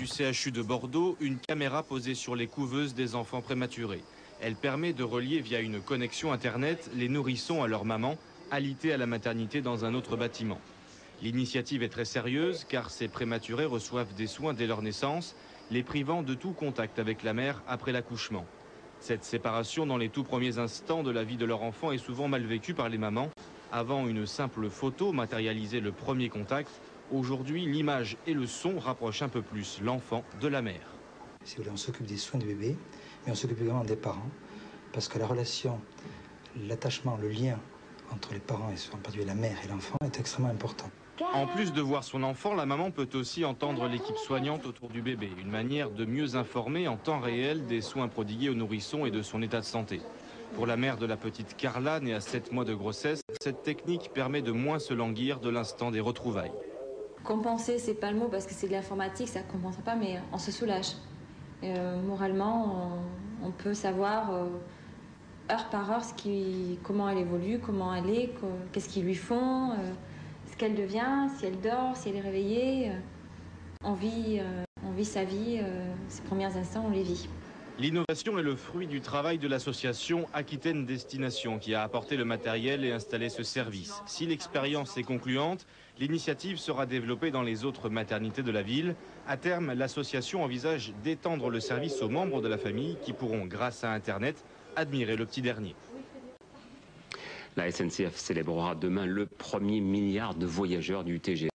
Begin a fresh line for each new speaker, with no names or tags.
CHU de Bordeaux, une caméra posée sur les couveuses des enfants prématurés. Elle permet de relier via une connexion Internet les nourrissons à leur maman, alitée à la maternité dans un autre bâtiment. L'initiative est très sérieuse car ces prématurés reçoivent des soins dès leur naissance, les privant de tout contact avec la mère après l'accouchement. Cette séparation dans les tout premiers instants de la vie de leur enfant est souvent mal vécue par les mamans. Avant une simple photo matérialisait le premier contact, aujourd'hui l'image et le son rapprochent un peu plus l'enfant de la mère.
Si vous voulez, on s'occupe des soins du bébé, mais on s'occupe également des parents, parce que la relation, l'attachement, le lien entre les parents, et en particulier la mère et l'enfant, est extrêmement important.
En plus de voir son enfant, la maman peut aussi entendre l'équipe soignante autour du bébé, une manière de mieux informer en temps réel des soins prodigués au nourrisson et de son état de santé. Pour la mère de la petite Carla, née à 7 mois de grossesse, cette technique permet de moins se languir de l'instant des retrouvailles.
Compenser, c'est pas le mot parce que c'est de l'informatique, ça ne compense pas, mais on se soulage. Moralement, on peut savoir heure par heure comment elle évolue, comment elle est, qu'est-ce qu'ils lui font, ce qu'elle devient, si elle dort, si elle est réveillée. On vit sa vie, ses premiers instants, on les vit.
L'innovation est le fruit du travail de l'association Aquitaine Destination qui a apporté le matériel et installé ce service. Si l'expérience est concluante, l'initiative sera développée dans les autres maternités de la ville. À terme, l'association envisage d'étendre le service aux membres de la famille qui pourront, grâce à Internet, admirer le petit dernier.
La SNCF célébrera demain le premier milliard de voyageurs du TGV.